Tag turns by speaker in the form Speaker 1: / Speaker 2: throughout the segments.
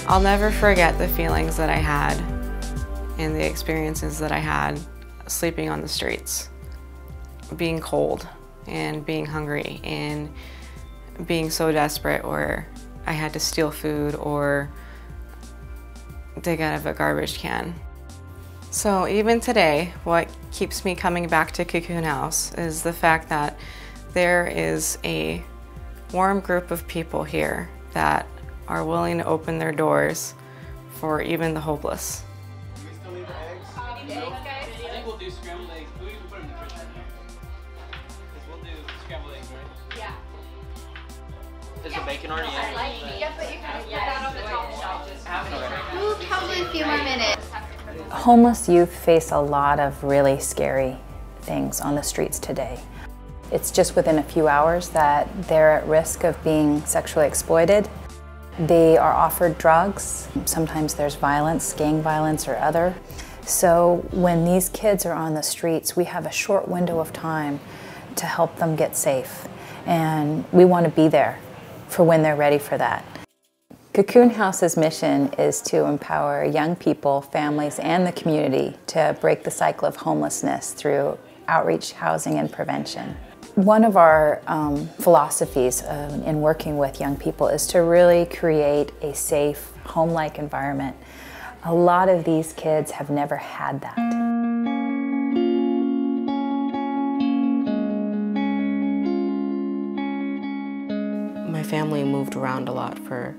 Speaker 1: I'll never forget the feelings that I had and the experiences that I had sleeping on the streets. Being cold and being hungry and being so desperate where I had to steal food or dig out of a garbage can. So even today, what keeps me coming back to Cocoon House is the fact that there is a warm group of people here that are willing to open their doors for even the hopeless.
Speaker 2: Do we still need the eggs?
Speaker 3: We need the eggs, guys?
Speaker 4: I think we'll do scrambled eggs. We can put them in the fridge. Because we'll do scrambled eggs, right?
Speaker 3: Yeah.
Speaker 4: Is the bacon already in?
Speaker 3: Yep, but you can just put that on the top shelf.
Speaker 5: Ooh, probably a few more minutes.
Speaker 6: Homeless youth face a lot of really scary things on the streets today. It's just within a few hours that they're at risk of being sexually exploited. They are offered drugs. Sometimes there's violence, gang violence or other. So when these kids are on the streets, we have a short window of time to help them get safe. And we want to be there for when they're ready for that. Cocoon House's mission is to empower young people, families, and the community to break the cycle of homelessness through outreach, housing, and prevention. One of our philosophies in working with young people is to really create a safe, home-like environment. A lot of these kids have never had that.
Speaker 1: My family moved around a lot for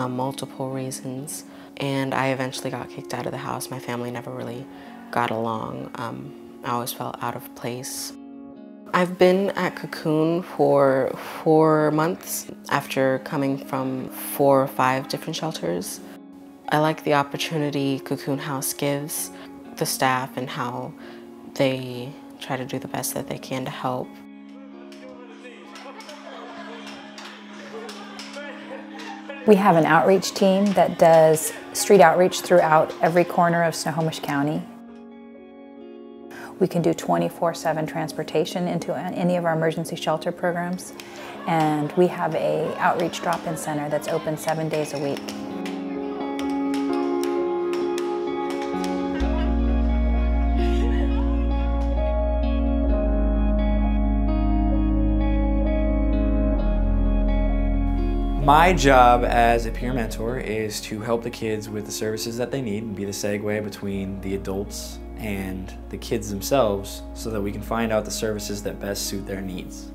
Speaker 1: multiple reasons, and I eventually got kicked out of the house. My family never really got along. I always felt out of place. I've been at Cocoon for 4 months after coming from 4 or 5 different shelters. I like the opportunity Cocoon House gives the staff and how they try to do the best that they can to help.
Speaker 6: We have an outreach team that does street outreach throughout every corner of Snohomish County. We can do 24/7 transportation into any of our emergency shelter programs. And we have an outreach drop-in center that's open 7 days a week.
Speaker 2: My job as a peer mentor is to help the kids with the services that they need and be the segue between the adults and the kids themselves so that we can find out the services that best suit their needs.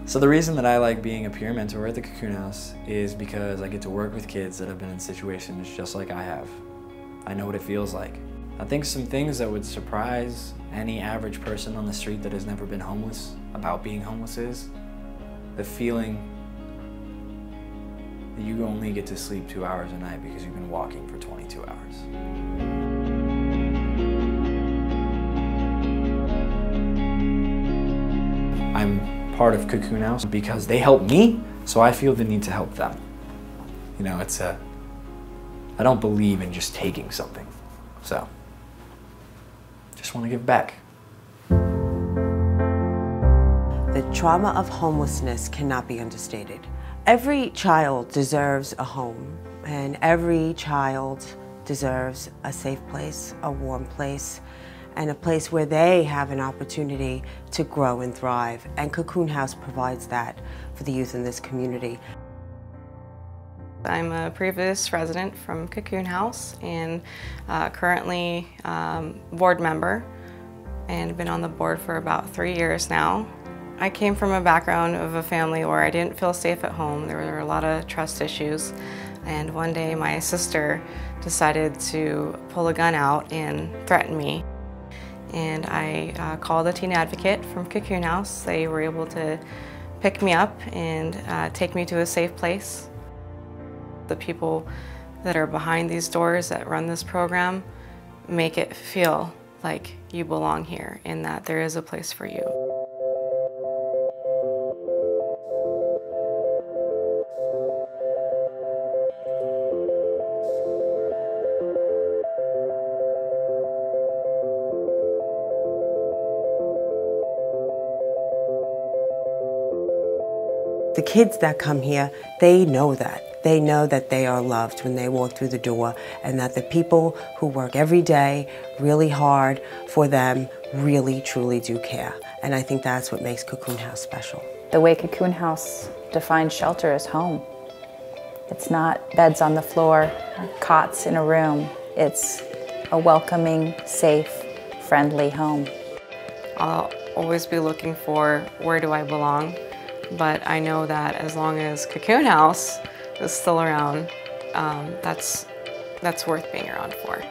Speaker 2: So the reason that I like being a peer mentor at the Cocoon House is because I get to work with kids that have been in situations just like I have. I know what it feels like. I think some things that would surprise any average person on the street that has never been homeless about being homeless is the feeling that you only get to sleep 2 hours a night because you've been walking for 22 hours. I'm part of Cocoon House because they help me, so I feel the need to help them. You know, I don't believe in just taking something, so just want to give back.
Speaker 7: The trauma of homelessness cannot be understated. Every child deserves a home, and every child deserves a safe place, a warm place, and a place where they have an opportunity to grow and thrive. And Cocoon House provides that for the youth in this community.
Speaker 1: I'm a previous resident from Cocoon House and currently board member, and been on the board for about 3 years now. I came from a background of a family where I didn't feel safe at home. There were a lot of trust issues, and one day my sister decided to pull a gun out and threaten me. And I called a teen advocate from Cocoon House. They were able to pick me up and take me to a safe place. The people that are behind these doors that run this program make it feel like you belong here and that there is a place for you.
Speaker 7: The kids that come here, they know that. they know that they are loved when they walk through the door, and that the people who work every day really hard for them really, truly do care. And I think that's what makes Cocoon House special.
Speaker 6: The way Cocoon House defines shelter is home. It's not beds on the floor, cots in a room. It's a welcoming, safe, friendly home.
Speaker 1: I'll always be looking for where do I belong, but I know that as long as Cocoon House is still around, that's worth being around for.